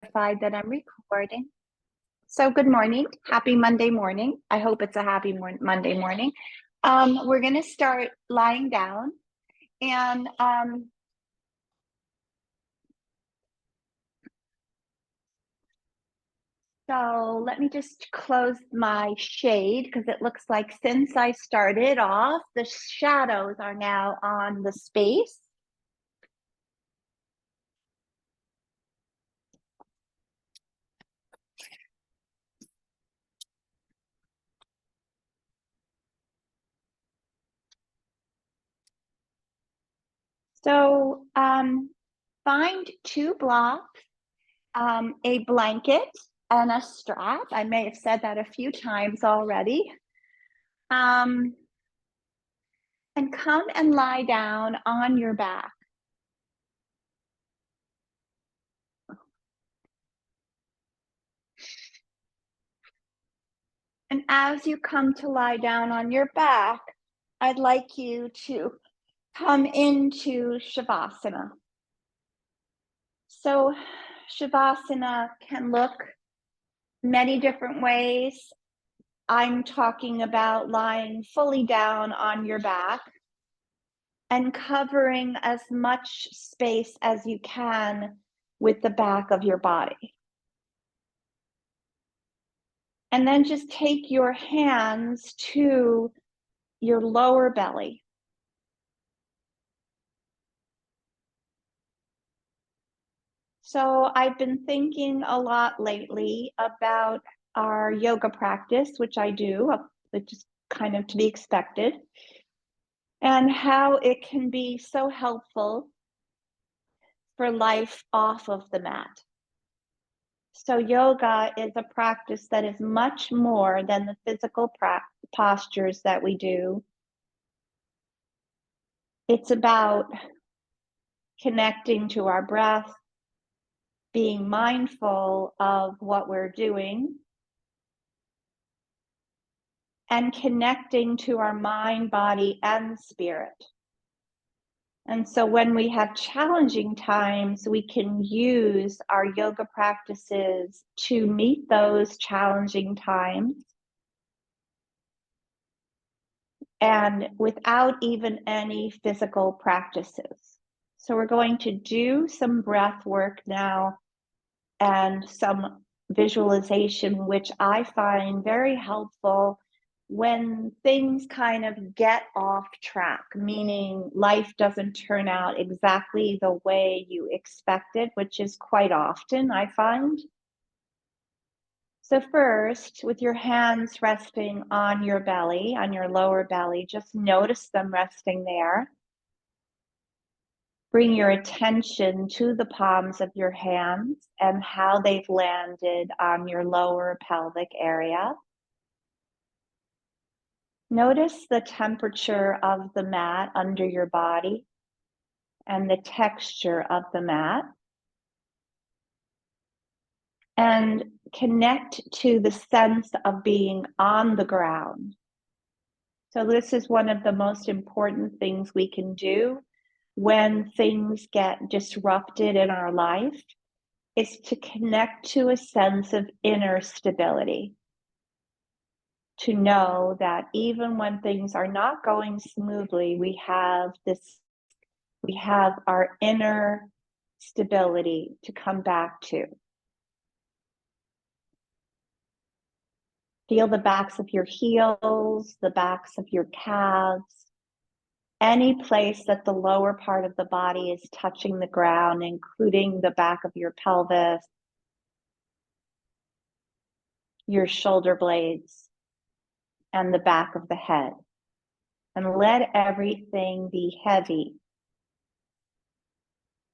Notified that I'm recording. So good morning. Happy Monday morning. I hope it's a happy Monday morning. We're going to start lying down and so let me just close my shade because it looks like since I started off, the shadows are now on the space. So find two blocks, a blanket and a strap. I may have said that a few times already. And come and lie down on your back. And as you come to lie down on your back, I'd like you to come into shavasana. So shavasana can look many different ways. I'm talking about lying fully down on your back and covering as much space as you can with the back of your body. And then just take your hands to your lower belly. So I've been thinking a lot lately about our yoga practice, which I do, which is kind of to be expected, and how it can be so helpful for life off of the mat. So yoga is a practice that is much more than the physical postures that we do. It's about connecting to our breath, being mindful of what we're doing, and connecting to our mind, body, and spirit. And so when we have challenging times, we can use our yoga practices to meet those challenging times. And without even any physical practices. So we're going to do some breath work now and some visualization, which I find very helpful when things kind of get off track, meaning life doesn't turn out exactly the way you expected, which is quite often, I find. So first, with your hands resting on your belly, on your lower belly, just notice them resting there. Bring your attention to the palms of your hands and how they've landed on your lower pelvic area. Notice the temperature of the mat under your body and the texture of the mat. And connect to the sense of being on the ground. So this is one of the most important things we can do when things get disrupted in our life, is to connect to a sense of inner stability. To know that even when things are not going smoothly, we have our inner stability to come back to. Feel the backs of your heels, the backs of your calves, any place that the lower part of the body is touching the ground, including the back of your pelvis, your shoulder blades, and the back of the head. And let everything be heavy,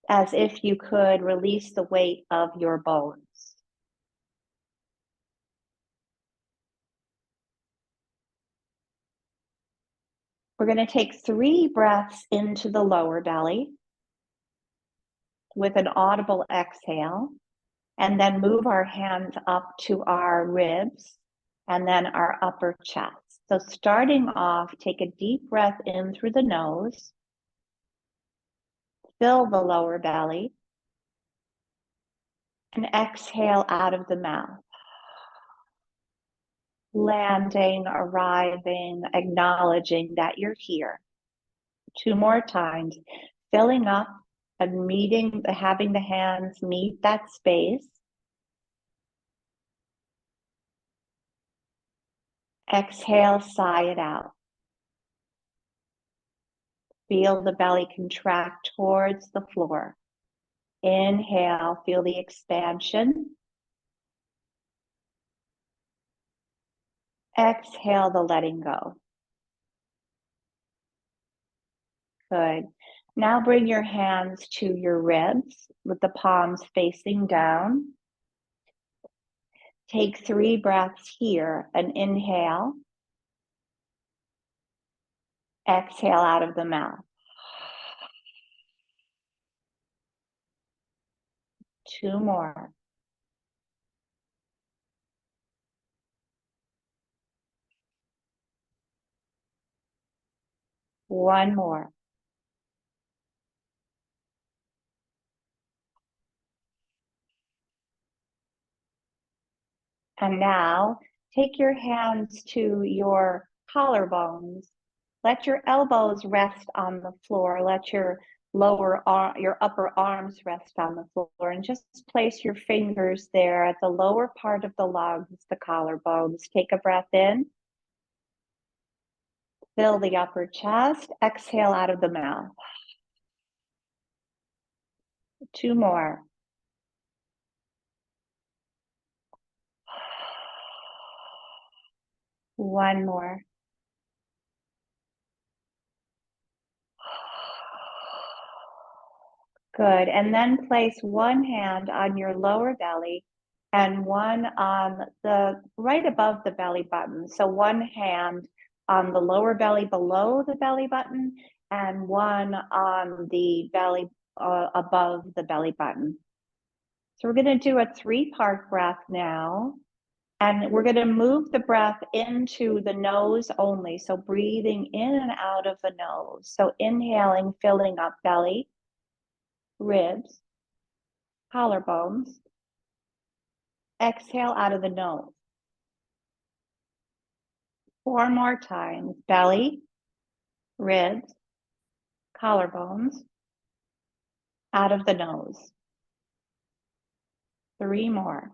as if you could release the weight of your bones. We're going to take 3 breaths into the lower belly with an audible exhale, and then move our hands up to our ribs and then our upper chest. So starting off, take a deep breath in through the nose, fill the lower belly, And exhale out of the mouth. Landing, arriving, acknowledging that you're here. 2 more times, filling up and meeting, having the hands meet that space. Exhale, sigh it out. Feel the belly contract towards the floor. Inhale, feel the expansion. Exhale, the letting go. Good. Now bring your hands to your ribs with the palms facing down. Take 3 breaths here and inhale. Exhale out of the mouth. 2 more. One more. And now take your hands to your collarbones. Let your elbows rest on the floor. Let your your upper arms rest on the floor, and just place your fingers there at the lower part of the lungs, the collarbones. Take a breath in. Fill the upper chest. Exhale out of the mouth. 2 more. One more. Good. And then place one hand on your lower belly and one on the right above the belly button. So one hand on the lower belly below the belly button and one on the belly above the belly button. So we're going to do a 3-part breath now. And we're going to move the breath into the nose only. So breathing in and out of the nose. So inhaling, filling up belly, ribs, collarbones. Exhale out of the nose. 4 more times. Belly, ribs, collarbones, out of the nose. 3 more.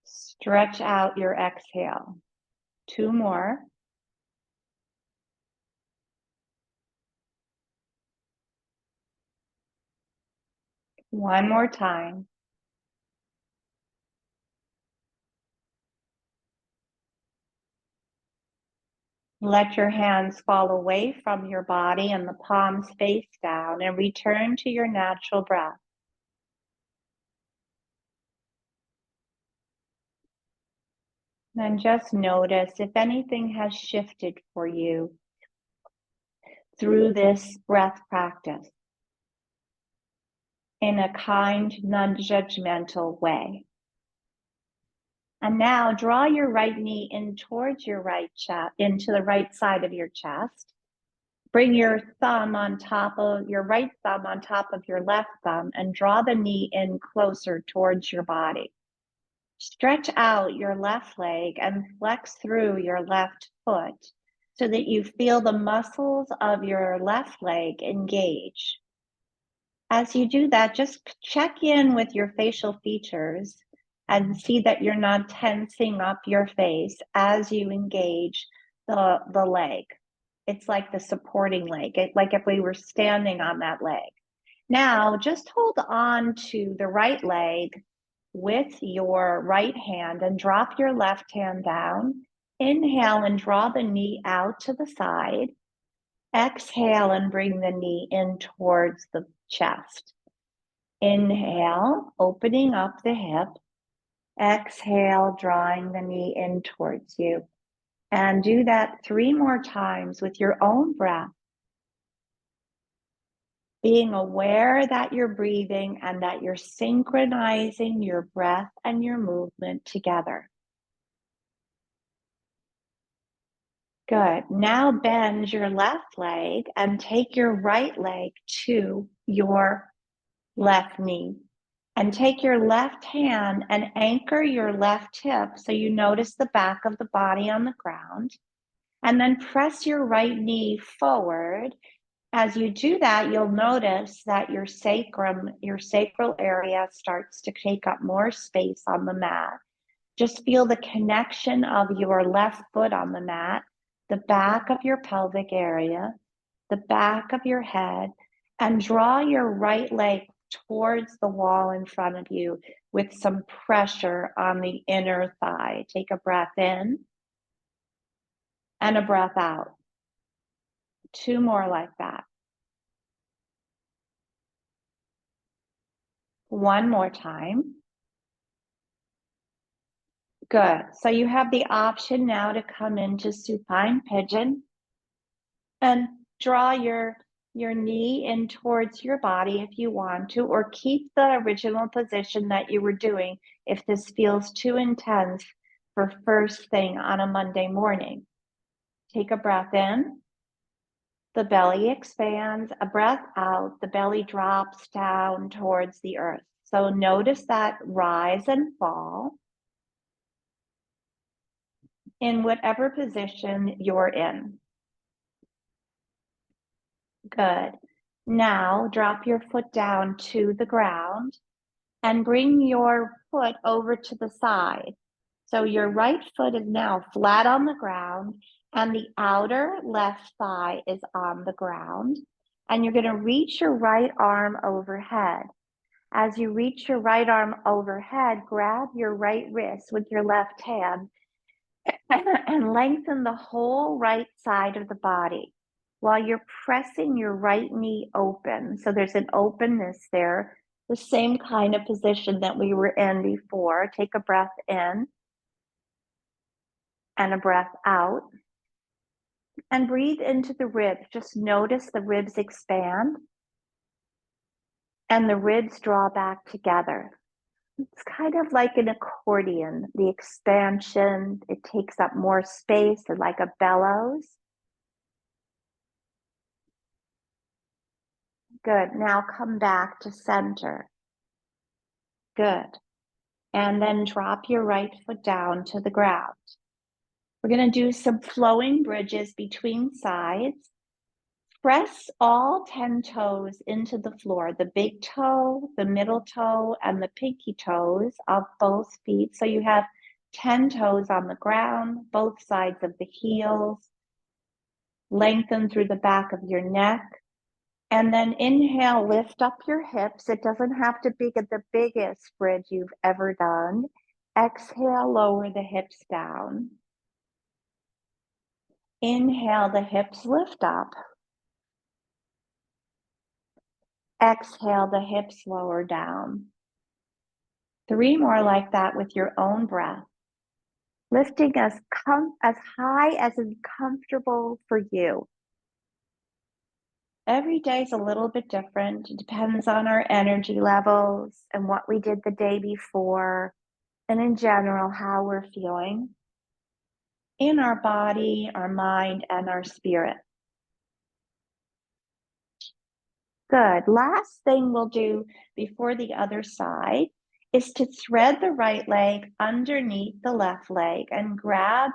Stretch out your exhale. 2 more. One more time. Let your hands fall away from your body and the palms face down and return to your natural breath. And just notice if anything has shifted for you through this breath practice in a kind, non-judgmental way. And now draw your right knee in towards your right chest, into the right side of your chest. Bring your thumb on top of your right thumb on top of your left thumb and draw the knee in closer towards your body. Stretch out your left leg and flex through your left foot so that you feel the muscles of your left leg engage. As you do that, just check in with your facial features and see that you're not tensing up your face as you engage the leg. It's like the supporting leg, like if we were standing on that leg. Now, just hold on to the right leg with your right hand and drop your left hand down. Inhale and draw the knee out to the side. Exhale and bring the knee in towards the chest. Inhale, opening up the hip. Exhale, drawing the knee in towards you. And do that 3 more times with your own breath. Being aware that you're breathing and that you're synchronizing your breath and your movement together. Good. Now bend your left leg and take your right leg to your left knee. And take your left hand and anchor your left hip so you notice the back of the body on the ground. And then press your right knee forward. As you do that, you'll notice that your sacrum, your sacral area starts to take up more space on the mat. Just feel the connection of your left foot on the mat, the back of your pelvic area, the back of your head, and draw your right leg towards the wall in front of you with some pressure on the inner thigh. Take a breath in and a breath out. 2 more like that. 1 more time. Good. So you have the option now to come into supine pigeon and draw your knee in towards your body if you want to, or keep the original position that you were doing if this feels too intense for first thing on a Monday morning. Take a breath in. The belly expands. A breath out. The belly drops down towards the earth. So notice that rise and fall in whatever position you're in. Good. Now drop your foot down to the ground and bring your foot over to the side. So your right foot is now flat on the ground and the outer left thigh is on the ground. And you're going to reach your right arm overhead. As you reach your right arm overhead, grab your right wrist with your left hand and lengthen the whole right side of the body while you're pressing your right knee open. So there's an openness there, the same kind of position that we were in before. Take a breath in and a breath out. And breathe into the ribs. Just notice the ribs expand and the ribs draw back together. It's kind of like an accordion, the expansion, it takes up more space, and like a bellows. Good. Now come back to center. Good. And then drop your right foot down to the ground. We're going to do some flowing bridges between sides. Press all 10 toes into the floor, the big toe, the middle toe, and the pinky toes of both feet. So you have 10 toes on the ground, both sides of the heels. Lengthen through the back of your neck. And then inhale, lift up your hips. It doesn't have to be the biggest bridge you've ever done. Exhale, lower the hips down. Inhale, the hips lift up. Exhale, the hips lower down. 3 more like that with your own breath. Lifting as high as is comfortable for you. Every day is a little bit different. It depends on our energy levels and what we did the day before, and in general, how we're feeling in our body, our mind, and our spirit. Good. Last thing we'll do before the other side is to thread the right leg underneath the left leg and grab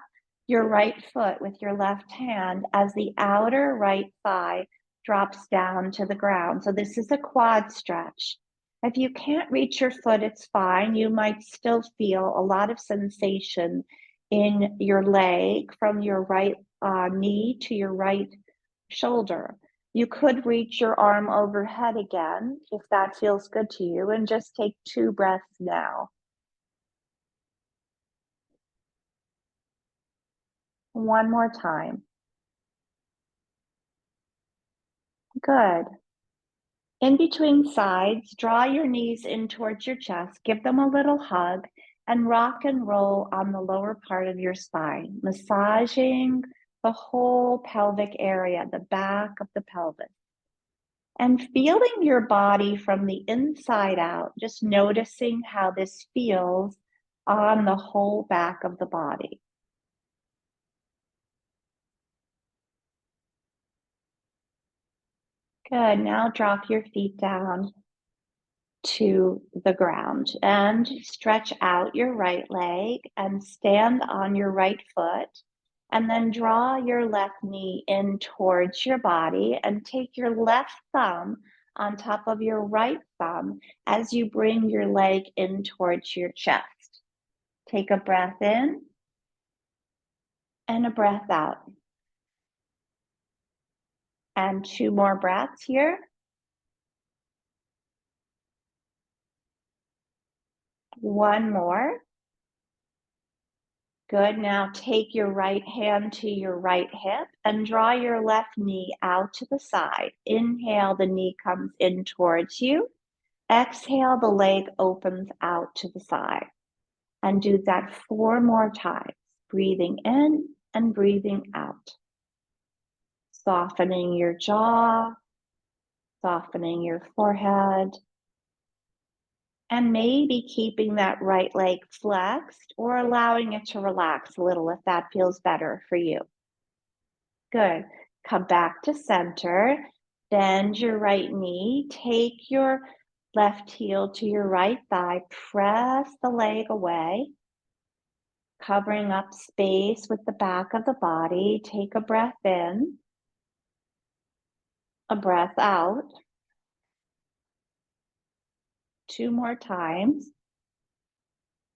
your right foot with your left hand as the outer right thigh drops down to the ground. So this is a quad stretch. If you can't reach your foot, it's fine. You might still feel a lot of sensation in your leg from your right knee to your right shoulder. You could reach your arm overhead again if that feels good to you, and just take 2 breaths now. 1 more time. Good. In between sides, draw your knees in towards your chest, give them a little hug, and rock and roll on the lower part of your spine, massaging the whole pelvic area, the back of the pelvis. And feeling your body from the inside out, just noticing how this feels on the whole back of the body. Good. Now drop your feet down to the ground and stretch out your right leg and stand on your right foot. And then draw your left knee in towards your body and take your left thumb on top of your right thumb as you bring your leg in towards your chest. Take a breath in and a breath out. And 2 more breaths here. 1 more. Good. Now take your right hand to your right hip and draw your left knee out to the side. Inhale, the knee comes in towards you. Exhale, the leg opens out to the side. And do that 4 more times, breathing in and breathing out. Softening your jaw, softening your forehead, and maybe keeping that right leg flexed or allowing it to relax a little if that feels better for you. Good. Come back to center. Bend your right knee. Take your left heel to your right thigh. Press the leg away, covering up space with the back of the body. Take a breath in, a breath out. 2 more times.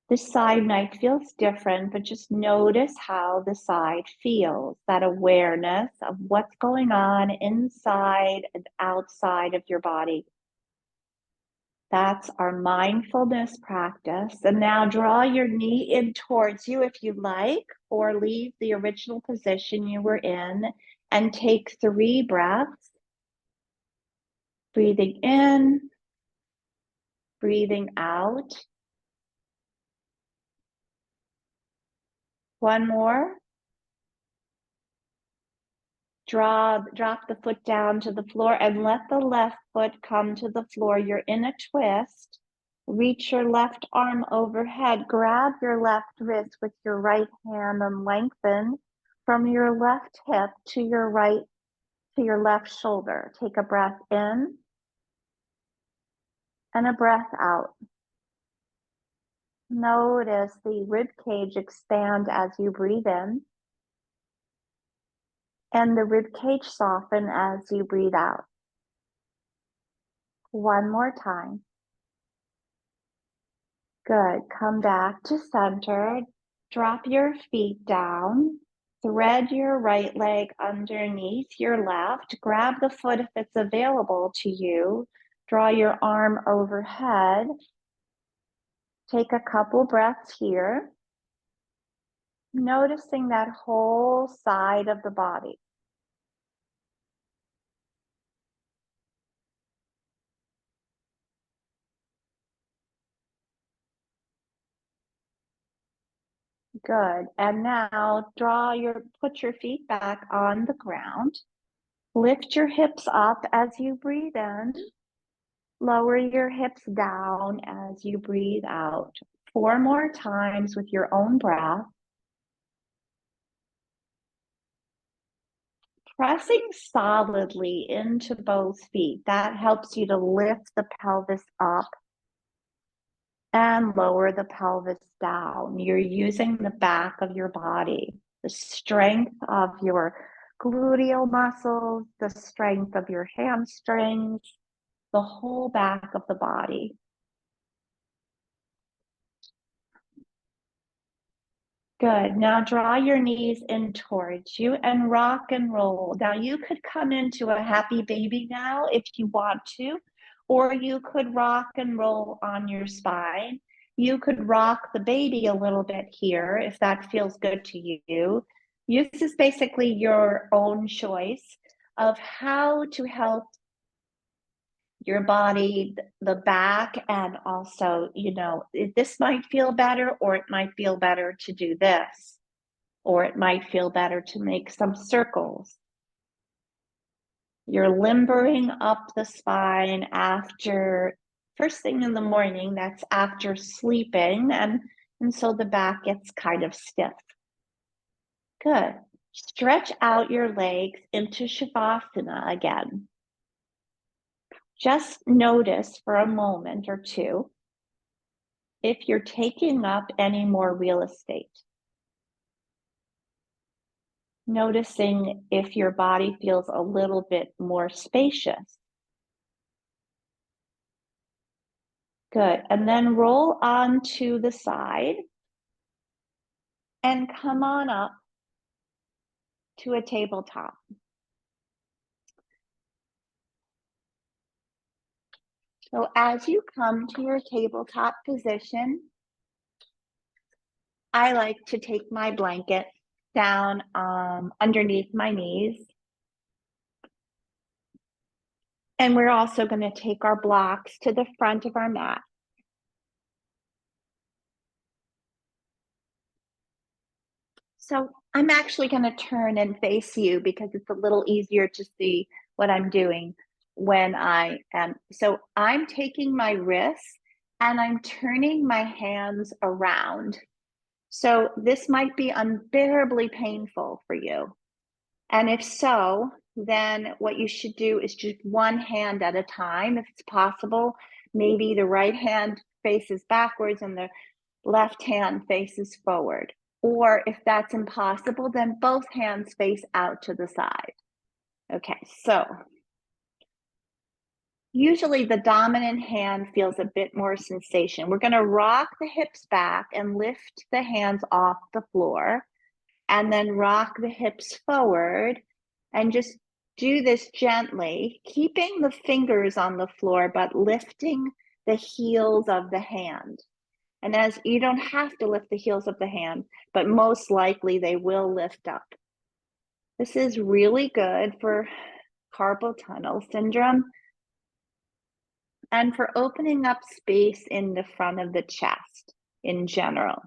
This side might feel different, but just notice how the side feels, that awareness of what's going on inside and outside of your body. That's our mindfulness practice. And now draw your knee in towards you if you like, or leave the original position you were in and take 3 breaths. Breathing in, breathing out. 1 more. Drop the foot down to the floor and let the left foot come to the floor. You're in a twist. Reach your left arm overhead. Grab your left wrist with your right hand and lengthen from your left hip to your left shoulder. Take a breath in and a breath out. Notice the rib cage expand as you breathe in and the rib cage soften as you breathe out. 1 more time. Good. Come back to center. Drop your feet down. Thread your right leg underneath your left. Grab the foot if it's available to you. Draw your arm overhead. Take a couple breaths here. Noticing that whole side of the body. Good. And now put your feet back on the ground. Lift your hips up as you breathe in. Lower your hips down as you breathe out. 4 more times with your own breath. Pressing solidly into both feet. That helps you to lift the pelvis up and lower the pelvis down. You're using the back of your body, the strength of your gluteal muscles, the strength of your hamstrings, the whole back of the body. Good. Now draw your knees in towards you and rock and roll. Now you could come into a happy baby now if you want to, or you could rock and roll on your spine. You could rock the baby a little bit here if that feels good to you. This is basically your own choice of how to help your body, the back, and also, this might feel better, or it might feel better to do this, or it might feel better to make some circles. You're limbering up the spine after first thing in the morning, that's after sleeping, and so the back gets kind of stiff. Good. Stretch out your legs into shavasana again. Just notice for a moment or two if you're taking up any more real estate. Noticing if your body feels a little bit more spacious. Good. And then roll onto the side and come on up to a tabletop. So as you come to your tabletop position, I like to take my blanket down underneath my knees. And we're also going to take our blocks to the front of our mat. So I'm actually going to turn and face you because it's a little easier to see what I'm doing when I am. So I'm taking my wrists and I'm turning my hands around. So this might be unbearably painful for you. And if so, then what you should do is just one hand at a time, if it's possible. Maybe the right hand faces backwards and the left hand faces forward. Or if that's impossible, then both hands face out to the side. Okay, so usually the dominant hand feels a bit more sensation. We're going to rock the hips back and lift the hands off the floor, and then rock the hips forward and just do this gently, keeping the fingers on the floor, but lifting the heels of the hand. And as you don't have to lift the heels of the hand, but most likely they will lift up. This is really good for carpal tunnel syndrome and for opening up space in the front of the chest in general.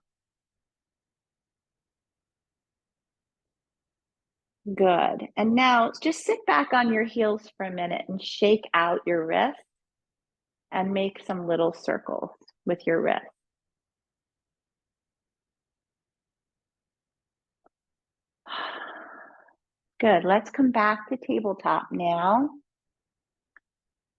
Good. And now just sit back on your heels for a minute and shake out your wrists and make some little circles with your wrists. Good. Let's come back to tabletop now.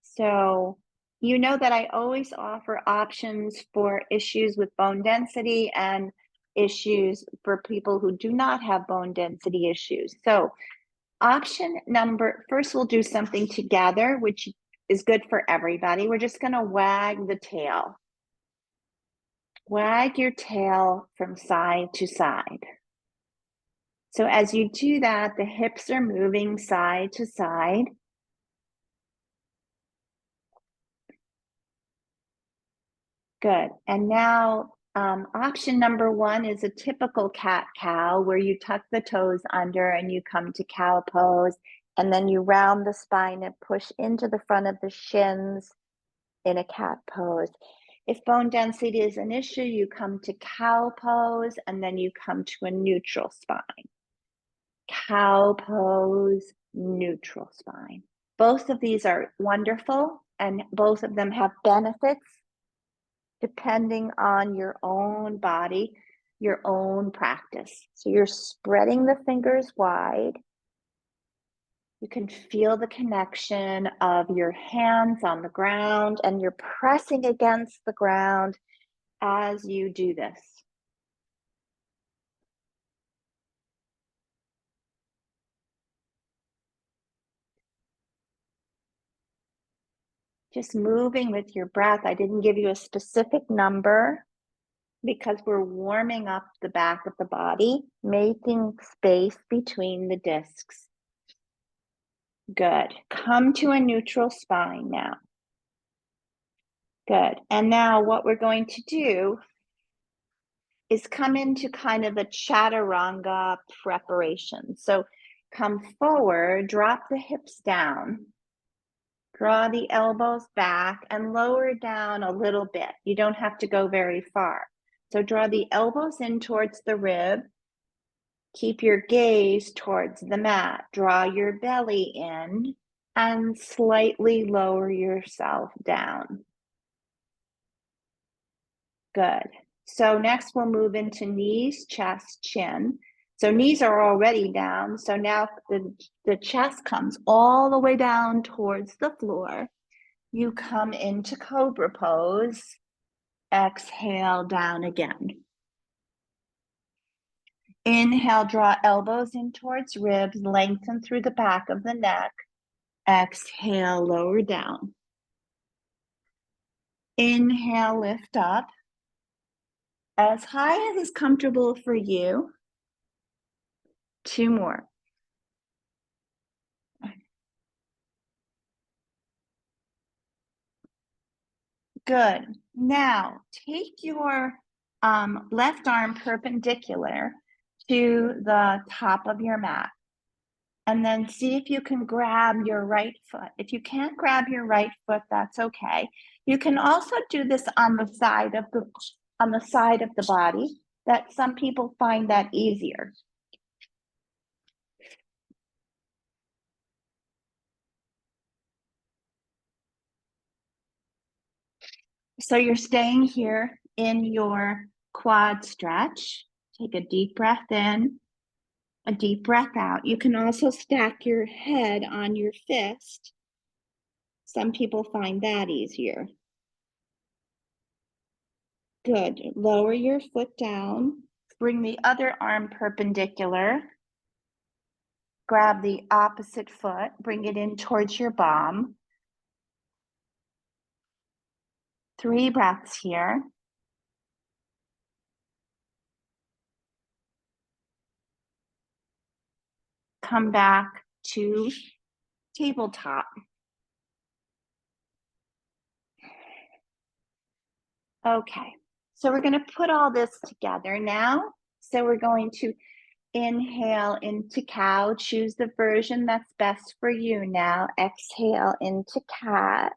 So you know that I always offer options for issues with bone density and issues for people who do not have bone density issues. So option number, first we'll do something together, which is good for everybody. We're just going to wag the tail. Wag your tail from side to side. So as you do that, the hips are moving side to side. Good. And now option number one is a typical cat-cow where you tuck the toes under and you come to cow pose, and then you round the spine and push into the front of the shins in a cat pose. If bone density is an issue, you come to cow pose and then you come to a neutral spine. Cow pose, neutral spine. Both of these are wonderful and both of them have benefits depending on your own body, your own practice. So you're spreading the fingers wide. You can feel the connection of your hands on the ground and you're pressing against the ground as you do this. Just moving with your breath. I didn't give you a specific number because we're warming up the back of the body, making space between the discs. Good. Come to a neutral spine now. Good. And now what we're going to do is come into kind of a chaturanga preparation. So come forward, drop the hips down, draw the elbows back and lower down a little bit. You don't have to go very far. So draw the elbows in towards the rib. Keep your gaze towards the mat. Draw your belly in and slightly lower yourself down. Good. So next we'll move into knees, chest, chin. So knees are already down. So now the chest comes all the way down towards the floor. You come into cobra pose. Exhale down again. Inhale, draw elbows in towards ribs, lengthen through the back of the neck. Exhale, lower down. Inhale, lift up. As high as is comfortable for you. 2 more. Good. Now, take your left arm perpendicular to the top of your mat. And then see if you can grab your right foot. If you can't grab your right foot, that's okay. You can also do this on the side of the body. That some people find that easier. So you're staying here in your quad stretch. Take a deep breath in, a deep breath out. You can also stack your head on your fist. Some people find that easier. Good. Lower your foot down. Bring the other arm perpendicular. Grab the opposite foot. Bring it in towards your bum. 3 breaths here. Come back to tabletop. Okay, so we're going to put all this together now. So we're going to inhale into cow. Choose the version that's best for you now. Exhale into cat.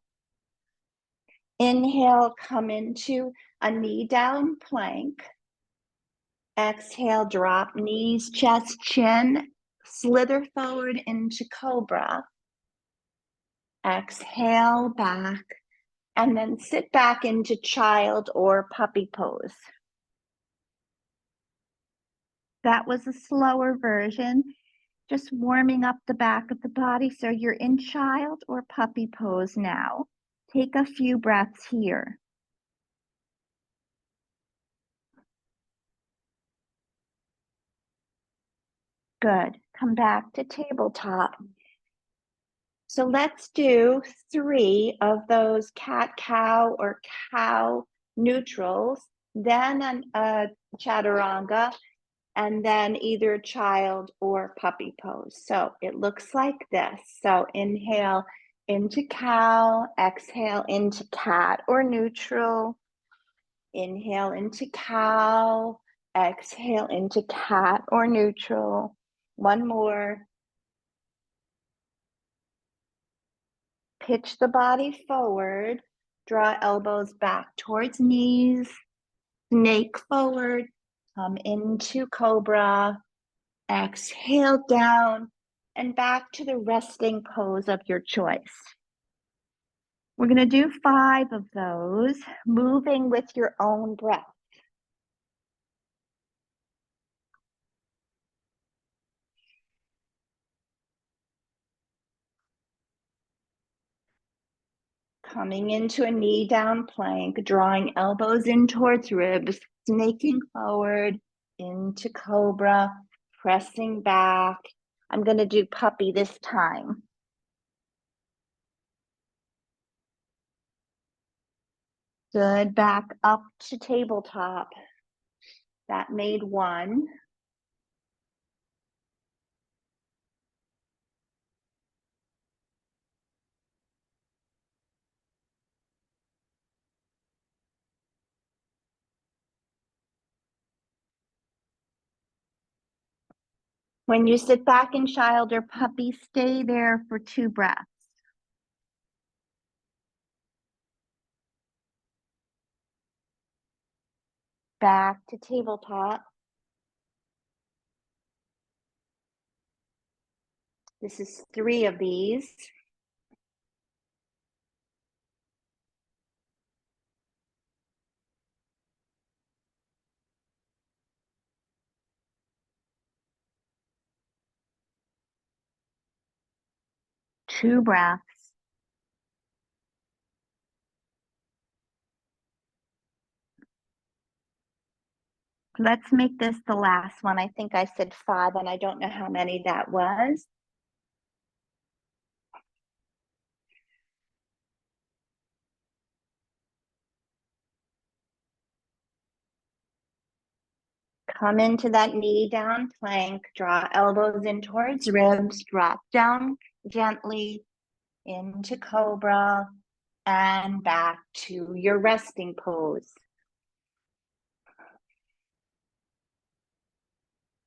Inhale, come into a knee down plank. Exhale, drop knees, chest, chin. Slither forward into cobra. Exhale back. And then sit back into child or puppy pose. That was a slower version, just warming up the back of the body. So you're in child or puppy pose now. Take a few breaths here. Good. Come back to tabletop. So let's do 3 of those cat-cow or cow neutrals, then a chaturanga, and then either child or puppy pose. So it looks like this. So inhale into cow, exhale into cat or neutral. Inhale into cow, exhale into cat or neutral. 1 more. Pitch the body forward, draw elbows back towards knees, snake forward, come into cobra, exhale down, and back to the resting pose of your choice. We're going to do 5 of those, moving with your own breath. Coming into a knee down plank, drawing elbows in towards ribs, snaking forward into cobra, pressing back. I'm going to do puppy this time. Good, back up to tabletop. That made 1. When you sit back in child or puppy, stay there for 2 breaths. Back to tabletop. This is 3 of these. Two breaths. Let's make this the last one. I think I said 5, and I don't know how many that was. Come into that knee down plank, draw elbows in towards ribs, drop down gently into cobra and back to your resting pose.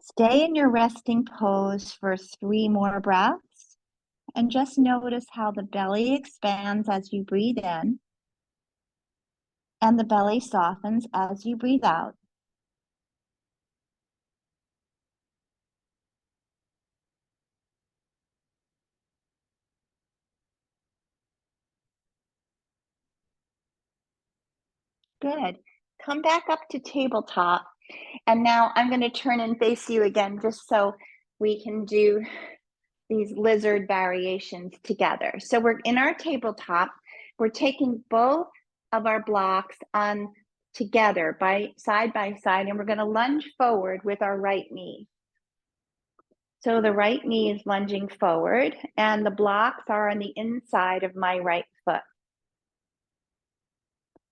Stay in your resting pose for 3 more breaths and just notice how the belly expands as you breathe in and the belly softens as you breathe out. Good. Come back up to tabletop. And now I'm going to turn and face you again just so we can do these lizard variations together. So we're in our tabletop. We're taking both of our blocks on together by side, and we're going to lunge forward with our right knee. So the right knee is lunging forward and the blocks are on the inside of my right foot.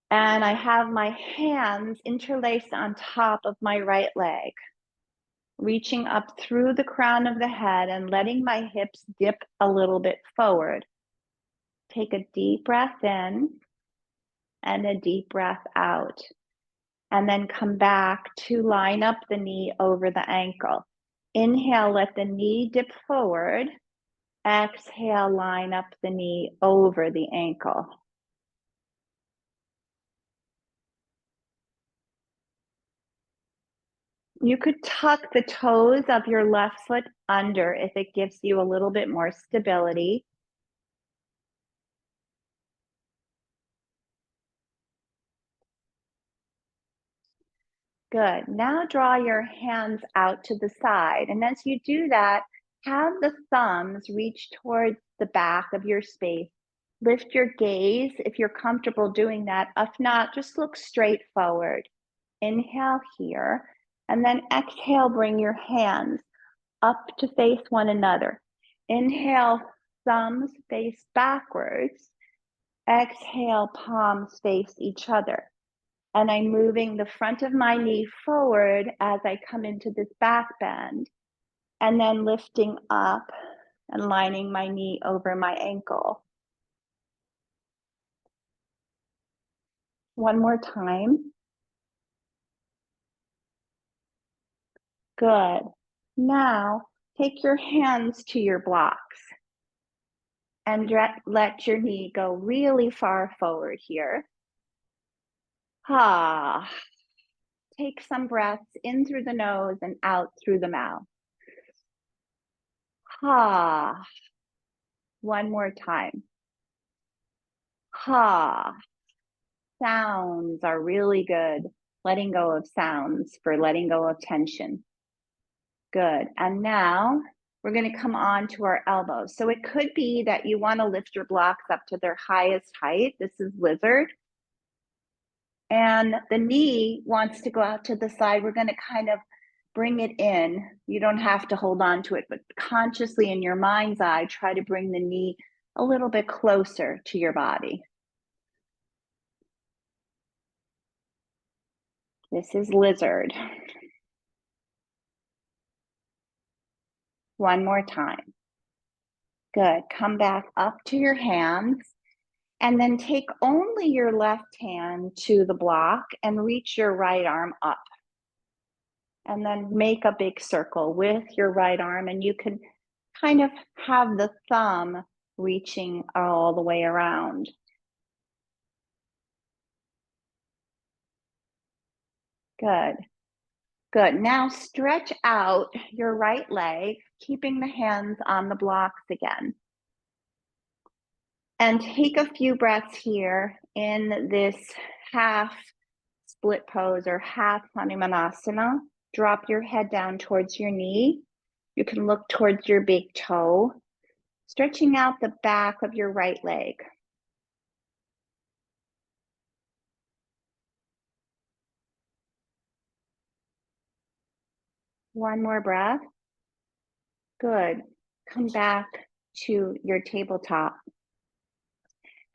And I have my hands interlaced on top of my right leg, reaching up through the crown of the head and letting my hips dip a little bit forward. Take a deep breath in and a deep breath out. And then come back to line up the knee over the ankle. Inhale, let the knee dip forward. Exhale, line up the knee over the ankle. You could tuck the toes of your left foot under if it gives you a little bit more stability. Good. Now draw your hands out to the side. And as you do that, have the thumbs reach towards the back of your space. Lift your gaze if you're comfortable doing that. If not, just look straight forward. Inhale here, and then exhale, bring your hands up to face one another. Inhale, thumbs face backwards. Exhale, palms face each other. And I'm moving the front of my knee forward as I come into this back bend, and then lifting up and lining my knee over my ankle. One more time. Good. Now, take your hands to your blocks and let your knee go really far forward here. Ah. Take some breaths in through the nose and out through the mouth. Ha. One more time. Ha. Sounds are really good. Letting go of sounds for letting go of tension. Good. And now we're going to come on to our elbows. So it could be that you want to lift your blocks up to their highest height. This is lizard. And the knee wants to go out to the side. We're going to kind of bring it in. You don't have to hold on to it, but consciously in your mind's eye, try to bring the knee a little bit closer to your body. This is lizard. One more time. Good. Come back up to your hands and then take only your left hand to the block and reach your right arm up. And then make a big circle with your right arm, and you can kind of have the thumb reaching all the way around. Good. Good. Now stretch out your right leg, keeping the hands on the blocks again. And take a few breaths here in this half split pose or half Hanumanasana. Drop your head down towards your knee. You can look towards your big toe, stretching out the back of your right leg. One more breath. Good. Come back to your tabletop.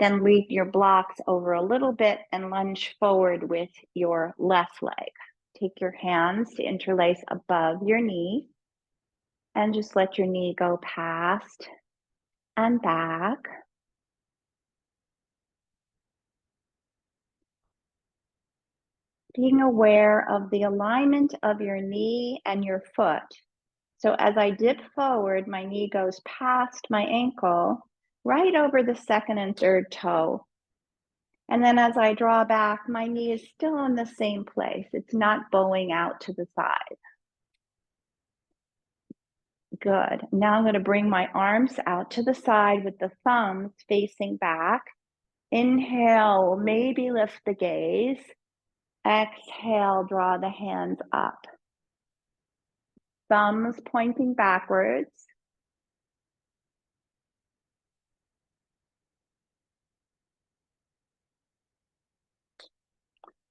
Then leave your blocks over a little bit and lunge forward with your left leg. Take your hands to interlace above your knee and just let your knee go past and back. Being aware of the alignment of your knee and your foot. So as I dip forward, my knee goes past my ankle, right over the second and third toe. And then as I draw back, my knee is still in the same place. It's not bowing out to the side. Good. Now I'm going to bring my arms out to the side with the thumbs facing back. Inhale, maybe lift the gaze. Exhale, draw the hands up. Thumbs pointing backwards.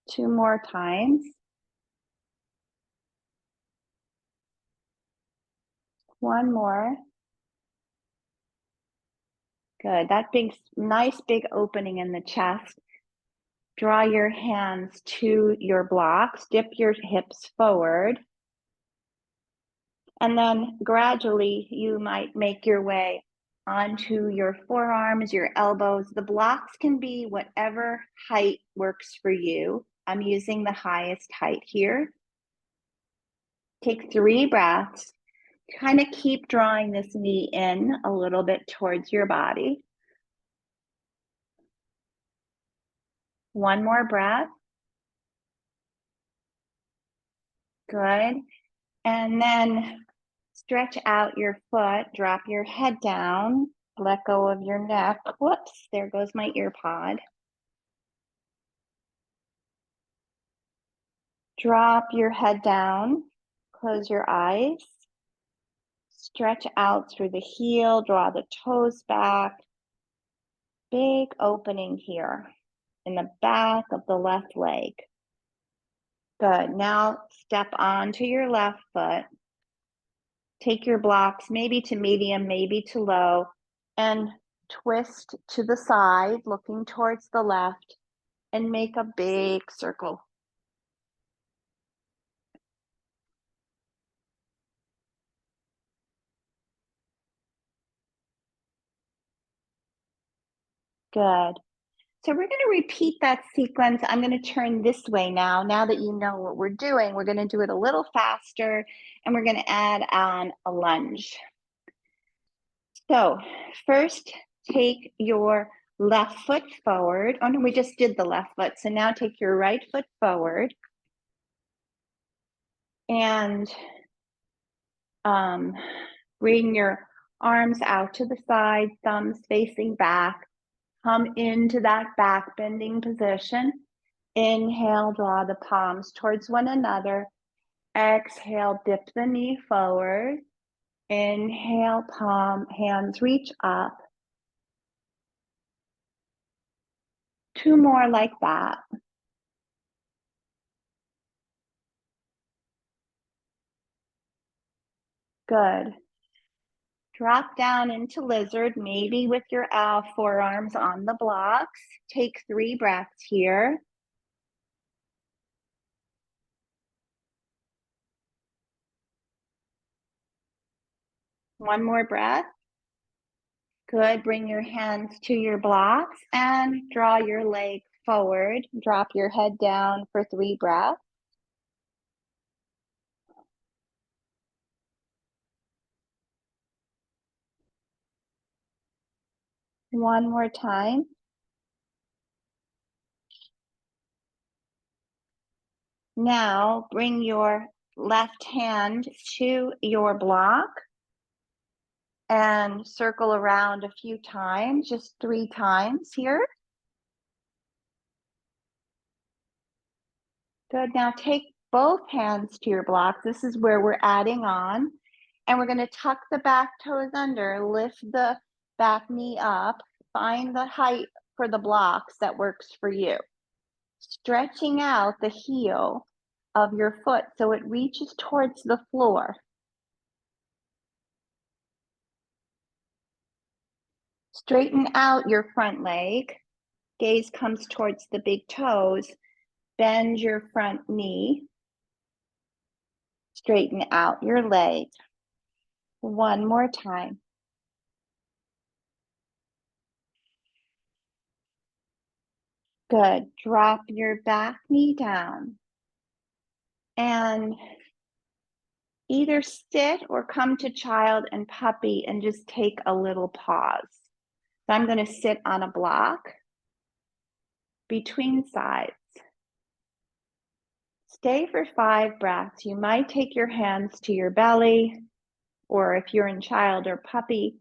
Two more times. One more. Good. That big, nice big opening in the chest. Draw your hands to your blocks. Dip your hips forward. And then gradually you might make your way onto your forearms, your elbows. The blocks can be whatever height works for you. I'm using the highest height here. Take 3 breaths. Kind of keep drawing this knee in a little bit towards your body. One more breath. Good. And then stretch out your foot, drop your head down, let go of your neck. Whoops, there goes my ear pod. Drop your head down, close your eyes. Stretch out through the heel, draw the toes back. Big opening here in the back of the left leg. Good. Now step onto your left foot. Take your blocks maybe to medium, maybe to low, and twist to the side, looking towards the left, and make a big circle. Good. So we're going to repeat that sequence. I'm going to turn this way now. Now that you know what we're doing, we're going to do it a little faster, and we're going to add on a lunge. So first, take your left foot forward. Oh no, we just did the left foot. So now take your right foot forward and bring your arms out to the side, thumbs facing back. Come into that back bending position. Inhale, draw the palms towards one another. Exhale, dip the knee forward. Inhale, palm, hands reach up. 2 more like that. Good. Drop down into lizard, maybe with your forearms on the blocks. Take 3 breaths here. One more breath. Good. Bring your hands to your blocks and draw your leg forward. Drop your head down for 3 breaths. One more time. Now bring your left hand to your block and circle around a few times, just 3 times here. Good. Now take both hands to your block. This is where we're adding on. And we're going to tuck the back toes under, lift the back knee up, find the height for the blocks that works for you. Stretching out the heel of your foot so it reaches towards the floor. Straighten out your front leg. Gaze comes towards the big toes. Bend your front knee. Straighten out your leg. One more time. Good. Drop your back knee down. And either sit or come to child and puppy and just take a little pause. So I'm going to sit on a block between sides. Stay for 5 breaths. You might take your hands to your belly, or if you're in child or puppy,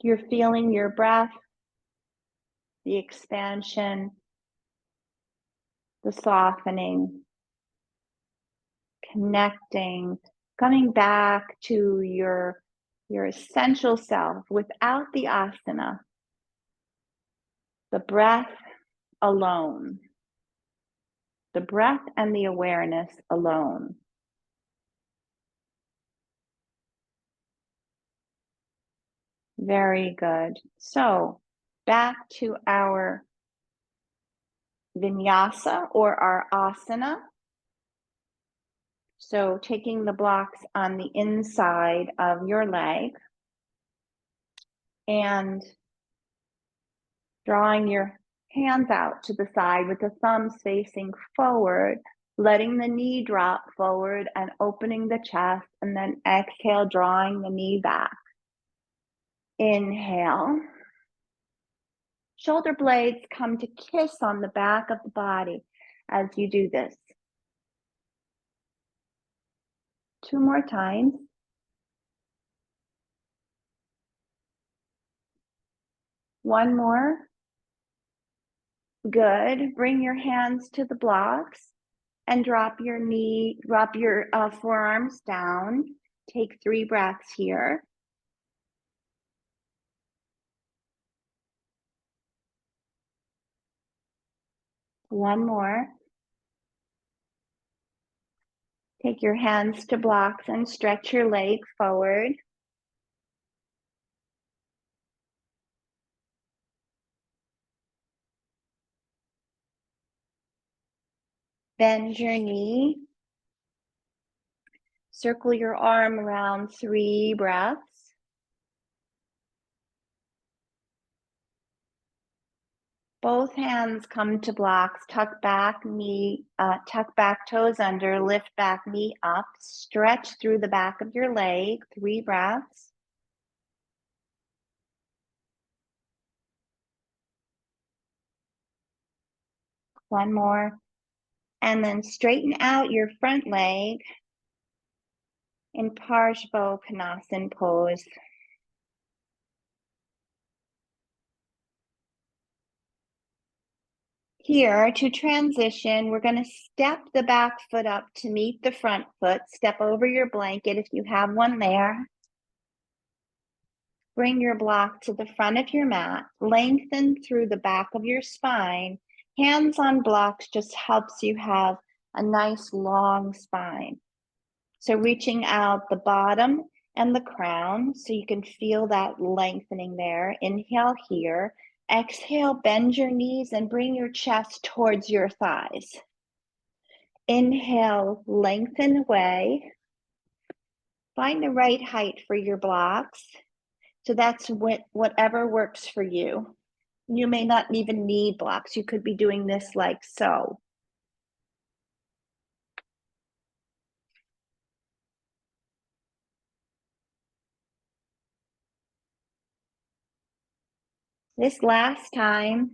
you're feeling your breath, the expansion, the softening, connecting, coming back to your essential self without the asana, the breath alone, the breath and the awareness alone. Very good. So back to our vinyasa or our asana. So taking the blocks on the inside of your leg and drawing your hands out to the side with the thumbs facing forward, letting the knee drop forward and opening the chest, and then exhale, drawing the knee back. Inhale. Shoulder blades come to kiss on the back of the body as you do this. 2 more times. One more. Good. Bring your hands to the blocks and drop your forearms down. Take 3 breaths here. One more. Take your hands to blocks and stretch your leg forward. Bend your knee. Circle your arm around 3 breaths. Both hands come to blocks. Tuck back toes under, lift back knee up, stretch through the back of your leg, 3 breaths. One more. And then straighten out your front leg in Parsvottanasana pose. Here, to transition, we're going to step the back foot up to meet the front foot. Step over your blanket if you have one there. Bring your block to the front of your mat. Lengthen through the back of your spine. Hands on blocks just helps you have a nice long spine. So reaching out the bottom and the crown so you can feel that lengthening there. Inhale here. Exhale, bend your knees and bring your chest towards your thighs. Inhale, lengthen away. Find the right height for your blocks. So that's whatever works for you. You may not even need blocks. You could be doing this like so. This last time,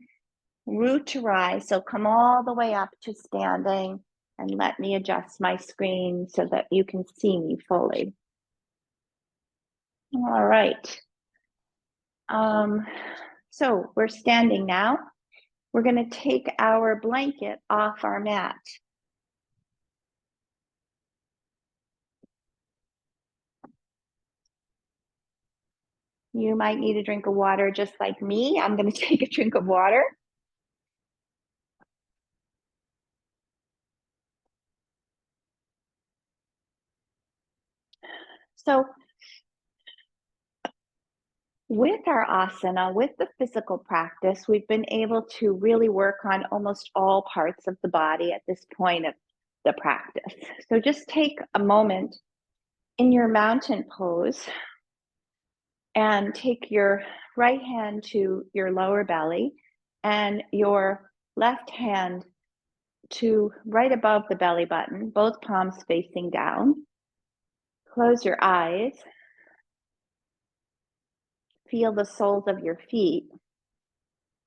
root to rise. So come all the way up to standing and let me adjust my screen so that you can see me fully. All right. So we're standing now. We're going to take our blanket off our mat. You might need a drink of water just like me. I'm going to take a drink of water. So with our asana, with the physical practice, we've been able to really work on almost all parts of the body at this point of the practice. So just take a moment in your mountain pose and take your right hand to your lower belly and your left hand to right above the belly button, both palms facing down. Close your eyes. Feel the soles of your feet.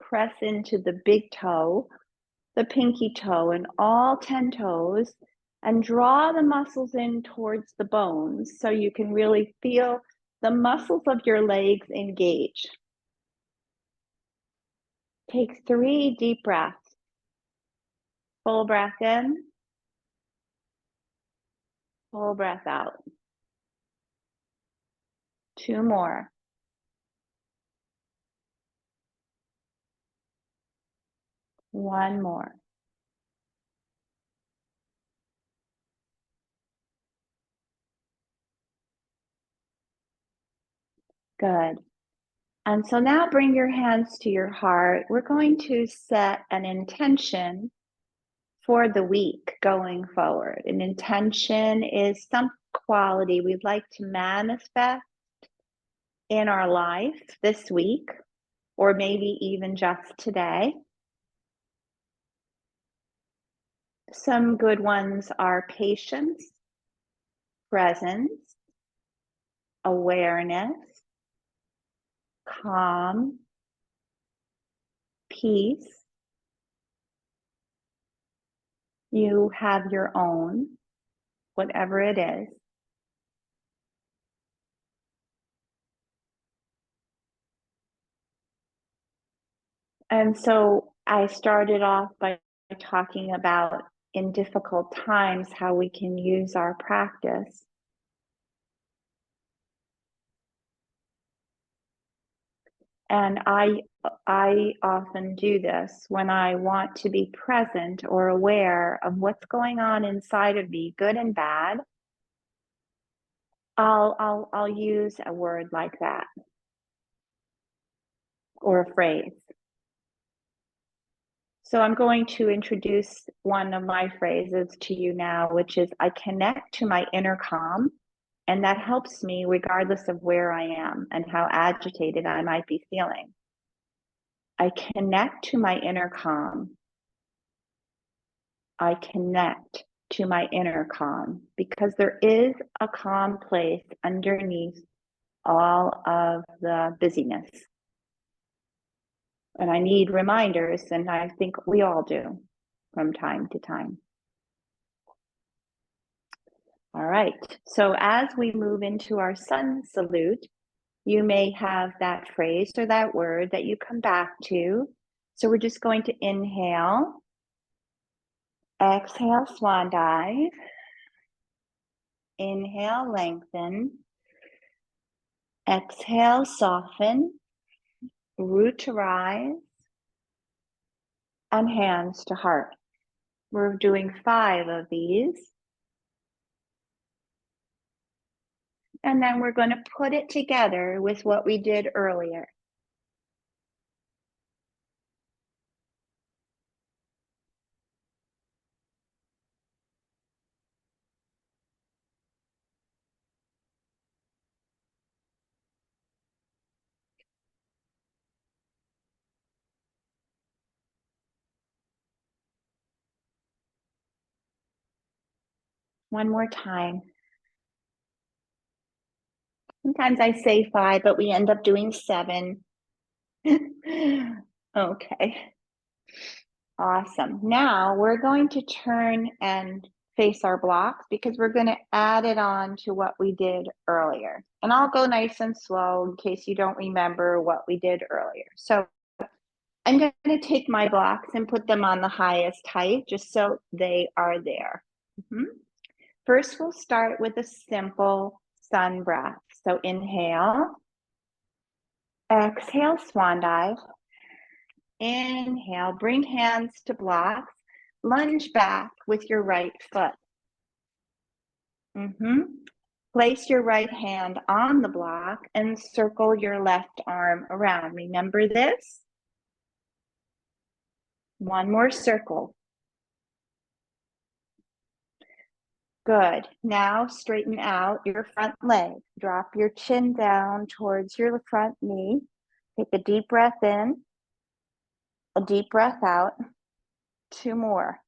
Press into the big toe, the pinky toe, and all 10 toes, and draw the muscles in towards the bones so you can really feel the muscles of your legs engage. Take 3 deep breaths. Full breath in, full breath out. 2 more. One more. Good. And so now bring your hands to your heart. We're going to set an intention for the week going forward. An intention is some quality we'd like to manifest in our life this week, or maybe even just today. Some good ones are patience, presence, awareness, calm, peace. You have your own, whatever it is. And so I started off by talking about in difficult times how we can use our practice. And I often do this when I want to be present or aware of what's going on inside of me, good and bad. I'll use a word like that or a phrase. So I'm going to introduce one of my phrases to you now, which is I connect to my inner calm, and that helps me regardless of where I am and how agitated I might be feeling. I connect to my inner calm. I connect to my inner calm because there is a calm place underneath all of the busyness. And I need reminders, and I think we all do from time to time. All right, so as we move into our sun salute, you may have that phrase or that word that you come back to. So we're just going to inhale, exhale, swan dive, inhale, lengthen, exhale, soften, root to rise, and hands to heart. We're doing 5 of these. And then we're going to put it together with what we did earlier. One more time. Sometimes I say 5, but we end up doing 7. Okay. Awesome. Now we're going to turn and face our blocks because we're going to add it on to what we did earlier. And I'll go nice and slow in case you don't remember what we did earlier. So I'm going to take my blocks and put them on the highest height just so they are there. First, we'll start with a simple sun breath. So inhale, exhale, swan dive. Inhale, bring hands to blocks, lunge back with your right foot. Place your right hand on the block and circle your left arm around. Remember this? One more circle. Good. Now straighten out your front leg. Drop your chin down towards your front knee. Take a deep breath in, a deep breath out. 2 more.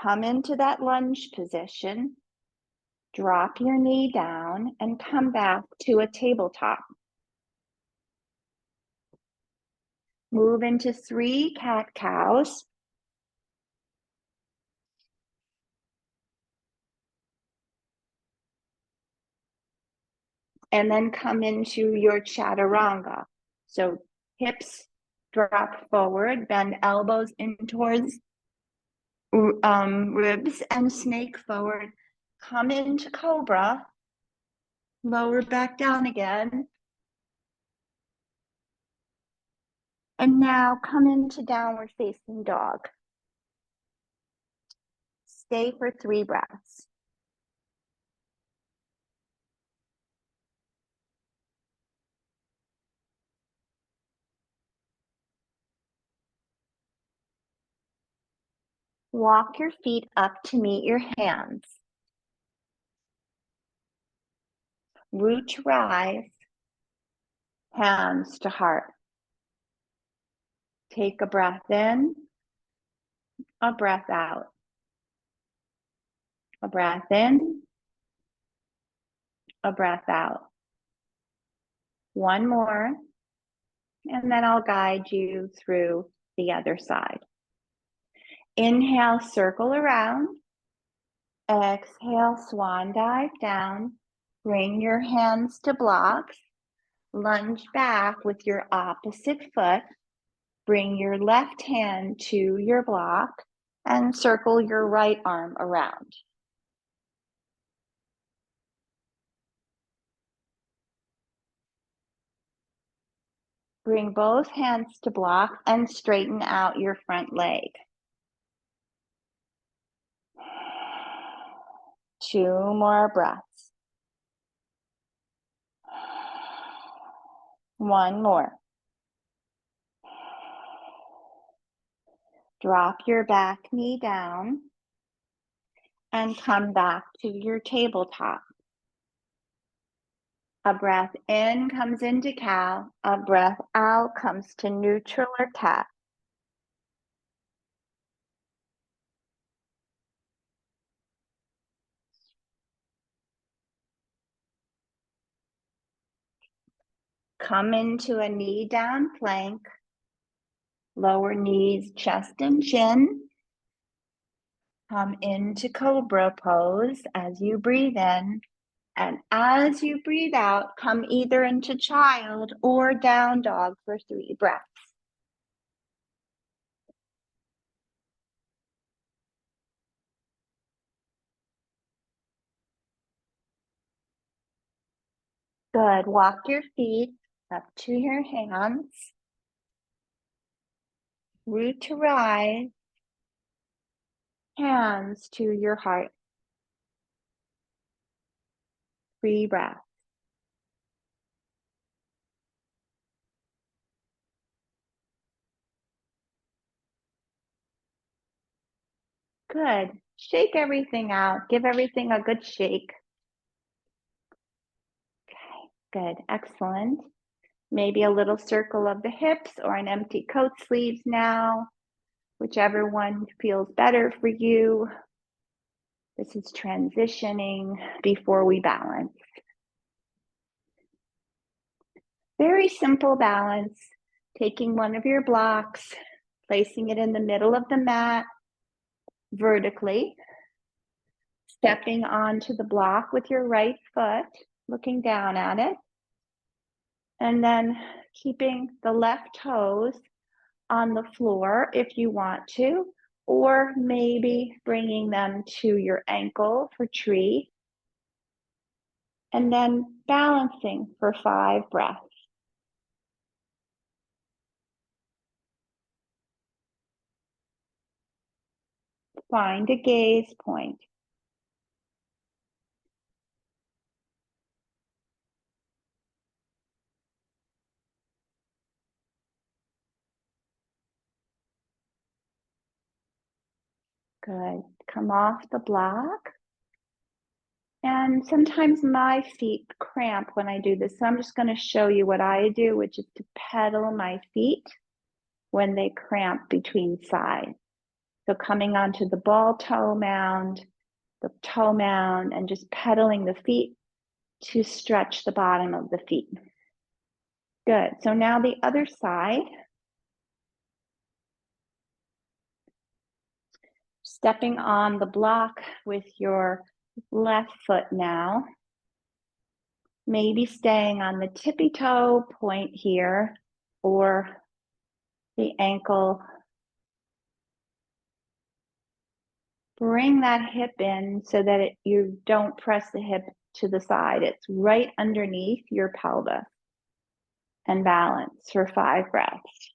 Come into that lunge position. Drop your knee down and come back to a tabletop. Move into 3 cat-cows. And then come into your chaturanga. So hips drop forward, bend elbows in towards ribs and snake forward. Come into cobra, lower back down again. And now come into downward facing dog. Stay for 3 breaths. Walk your feet up to meet your hands. Root to rise, hands to heart. Take a breath in, a breath out. A breath in, a breath out. One more, and then I'll guide you through the other side. Inhale, circle around. Exhale, swan dive down. Bring your hands to blocks. Lunge back with your opposite foot. Bring your left hand to your block and circle your right arm around. Bring both hands to block and straighten out your front leg. 2 more breaths. 1 more. Drop your back knee down and come back to your tabletop. A breath in comes into cow. A breath out comes to neutral or cat. Come into a knee down plank. Lower knees, chest and chin. Come into cobra pose as you breathe in. And as you breathe out, come either into child or down dog for 3 breaths. Good. Walk your feet up to your hands. Root to rise. Hands to your heart. 3 breaths. Good. Shake everything out. Give everything a good shake. Okay, good. Excellent. Maybe a little circle of the hips or an empty coat sleeves now, whichever one feels better for you. This is transitioning before we balance. Very simple balance. Taking one of your blocks, placing it in the middle of the mat vertically, stepping onto the block with your right foot, looking down at it, and then keeping the left toes on the floor if you want to, or maybe bringing them to your ankle for tree, and then balancing for 5 breaths. Find a gaze point. Good. Come off the block. And sometimes my feet cramp when I do this. So I'm just going to show you what I do, which is to pedal my feet when they cramp between sides. So coming onto the ball toe mound, the toe mound, and just pedaling the feet to stretch the bottom of the feet. Good. So now the other side. Stepping on the block with your left foot now. Maybe staying on the tippy toe point here or the ankle. Bring that hip in so that you don't press the hip to the side. It's right underneath your pelvis. And balance for 5 breaths.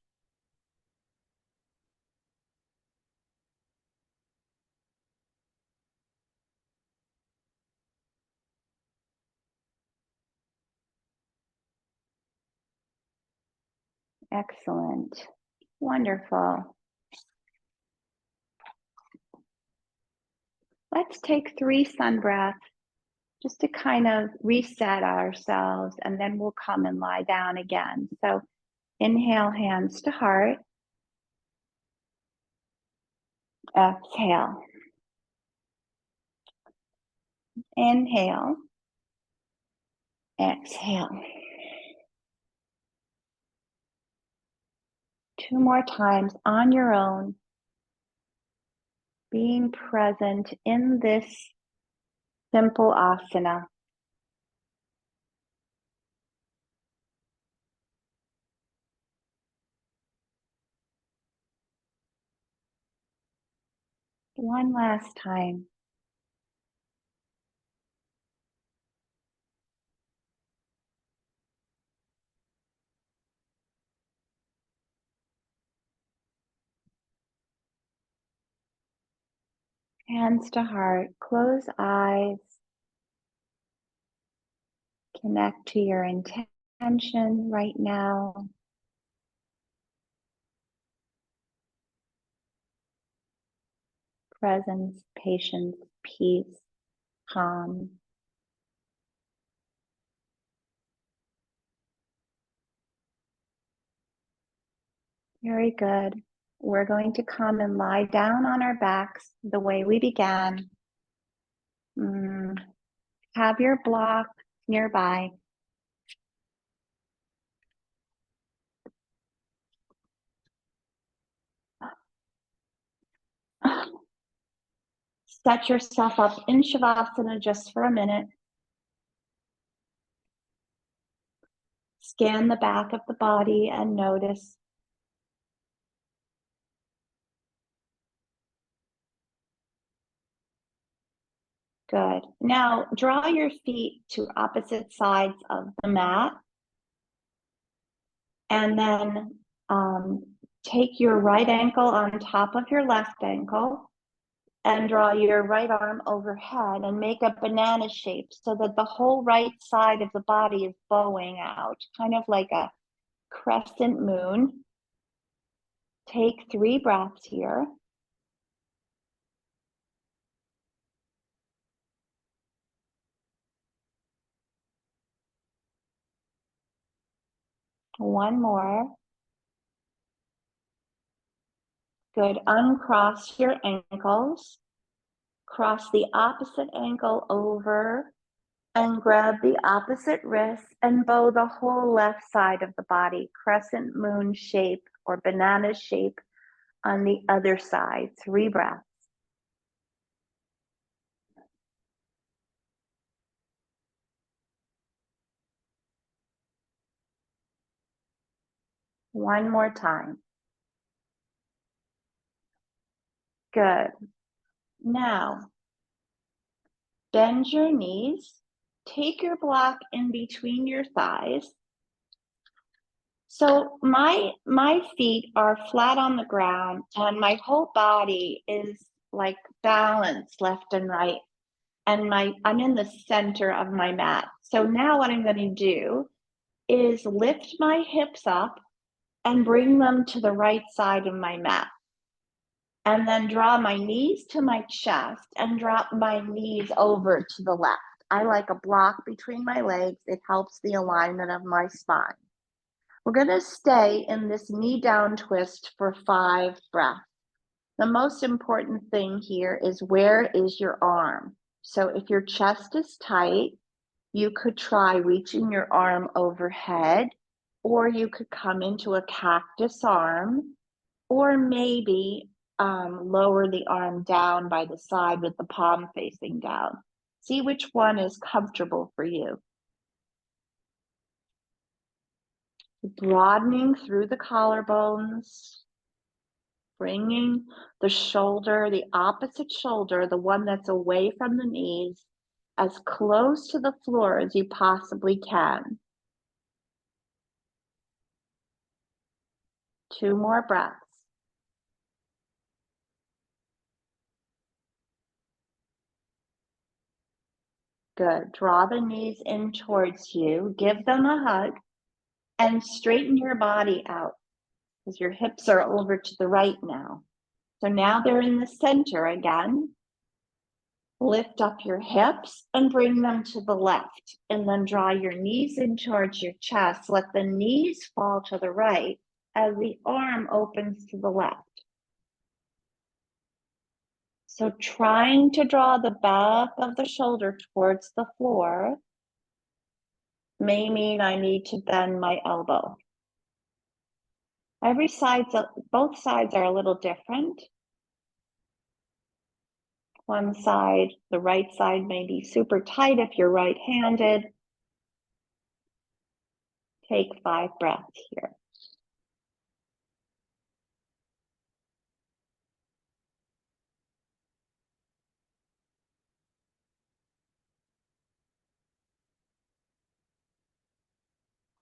Excellent. Wonderful. Let's take 3 sun breaths just to kind of reset ourselves, and then we'll come and lie down again. So inhale, hands to heart. Exhale. Inhale. Exhale. 2 more times on your own, being present in this simple asana. One last time. Hands to heart, close eyes. Connect to your intention right now. Presence, patience, peace, calm. Very good. We're going to come and lie down on our backs the way we began. Have your block nearby. Set yourself up in shavasana just for a minute. Scan the back of the body and notice. Good. Now draw your feet to opposite sides of the mat. And then take your right ankle on top of your left ankle and draw your right arm overhead and make a banana shape so that the whole right side of the body is bowing out, kind of like a crescent moon. Take 3 breaths here. One more. Good. Uncross your ankles. Cross the opposite ankle over and grab the opposite wrist and bow the whole left side of the body, crescent moon shape or banana shape on the other side. 3 breaths. One more time. Good. Now, bend your knees. Take your block in between your thighs. So my feet are flat on the ground and my whole body is like balance left and right. And I'm in the center of my mat. So now what I'm going to do is lift my hips up and bring them to the right side of my mat. And then draw my knees to my chest and drop my knees over to the left. I like a block between my legs. It helps the alignment of my spine. We're going to stay in this knee down twist for 5 breaths. The most important thing here is, where is your arm? So if your chest is tight, you could try reaching your arm overhead, or you could come into a cactus arm, or maybe lower the arm down by the side with the palm facing down. See which one is comfortable for you. Broadening through the collarbones, bringing the shoulder, the opposite shoulder, the one that's away from the knees, as close to the floor as you possibly can. 2 more breaths. Good. Draw the knees in towards you. Give them a hug and straighten your body out, because your hips are over to the right now. So now they're in the center again. Lift up your hips and bring them to the left, and then draw your knees in towards your chest. Let the knees fall to the right as the arm opens to the left. So trying to draw the back of the shoulder towards the floor may mean I need to bend my elbow. Both sides are a little different. One side, the right side, may be super tight if you're right-handed. Take 5 breaths here.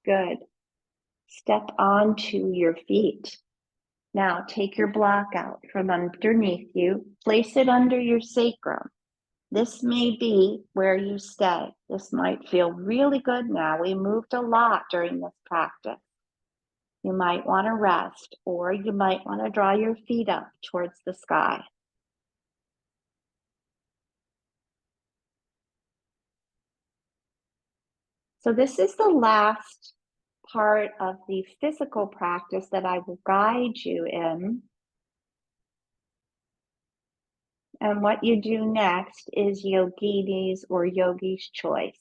Good. Step onto your feet. Now take your block out from underneath you. Place it under your sacrum. This may be where you stay. This might feel really good now. We moved a lot during this practice. You might want to rest, or you might want to draw your feet up towards the sky. So this is the last part of the physical practice that I will guide you in. And what you do next is Yogini's or Yogi's choice.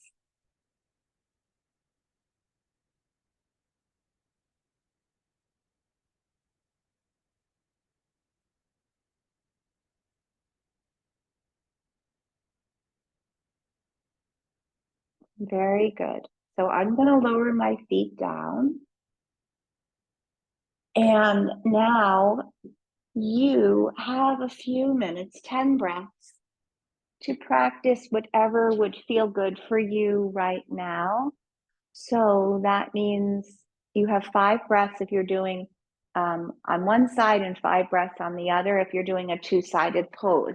Very good. So I'm going to lower my feet down. And now you have a few minutes, 10 breaths, to practice whatever would feel good for you right now. So that means you have 5 breaths if you're doing on one side and 5 breaths on the other if you're doing a 2-sided pose.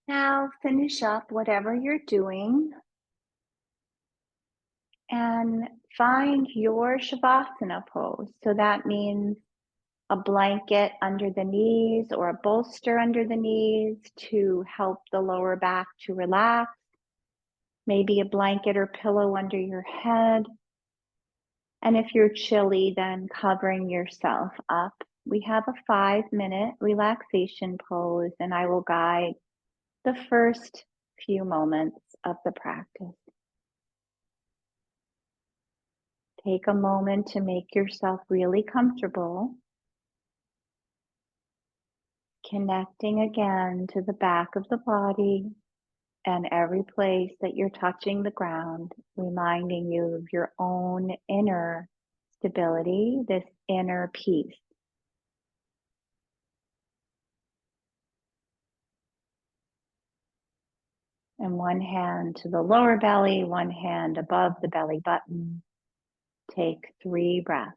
Now finish up whatever you're doing and find your shavasana pose. So that means a blanket under the knees or a bolster under the knees to help the lower back to relax. Maybe a blanket or pillow under your head. And if you're chilly, then covering yourself up We have a 5-minute relaxation pose, and I will guide the first few moments of the practice. Take a moment to make yourself really comfortable, connecting again to the back of the body and every place that you're touching the ground, reminding you of your own inner stability, this inner peace. And one hand to the lower belly, one hand above the belly button. Take 3 breaths.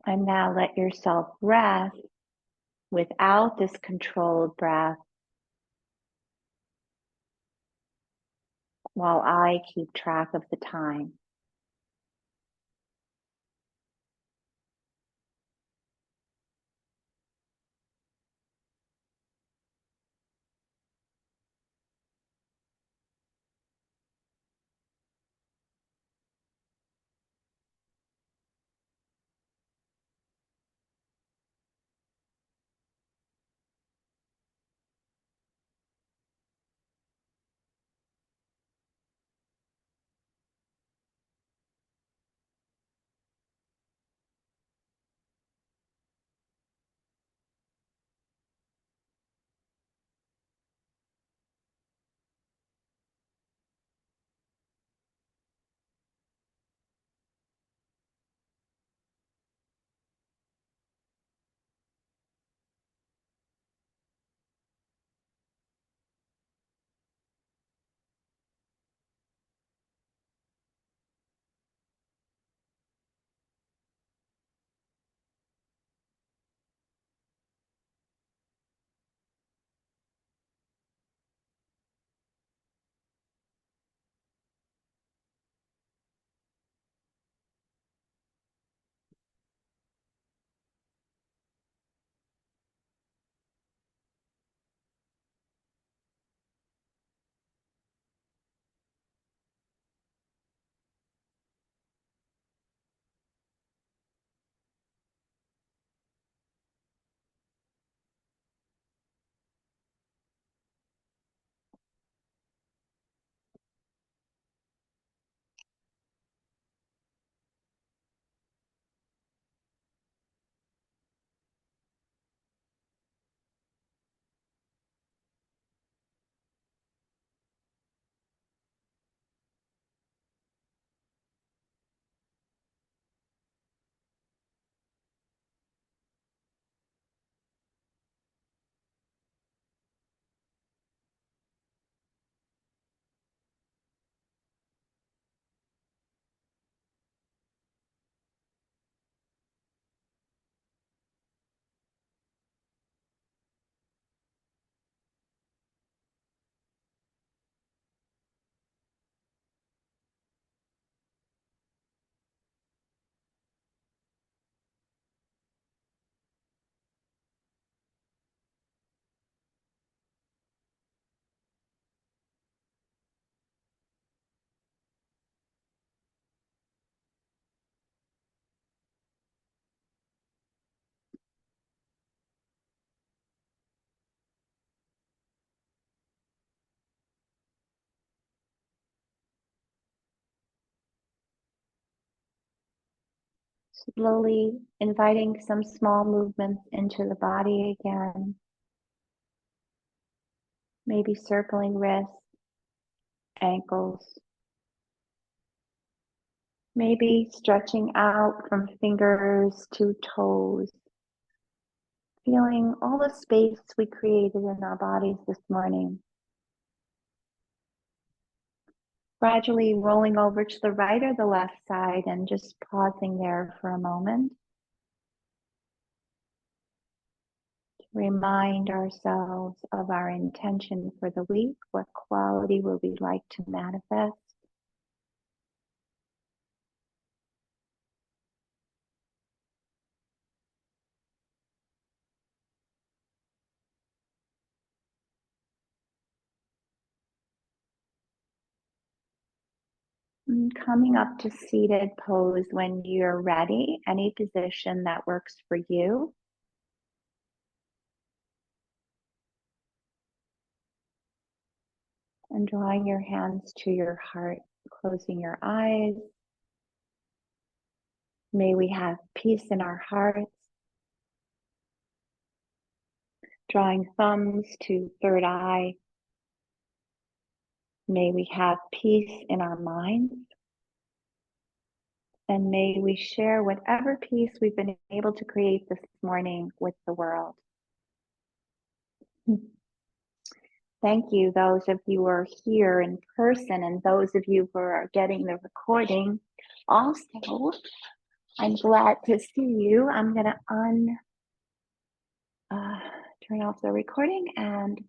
And now let yourself rest without this controlled breath while I keep track of the time. Slowly inviting some small movements into the body again. Maybe circling wrists, ankles. Maybe stretching out from fingers to toes. Feeling all the space we created in our bodies this morning. Gradually rolling over to the right or the left side and just pausing there for a moment. Remind ourselves of our intention for the week. What quality will we like to manifest? Coming up to seated pose when you're ready, any position that works for you. And drawing your hands to your heart, closing your eyes. May we have peace in our hearts. Drawing thumbs to third eye. May we have peace in our minds. And may we share whatever peace we've been able to create this morning with the world. Thank you, those of you who are here in person and those of you who are getting the recording. Also, I'm glad to see you. I'm going to turn off the recording and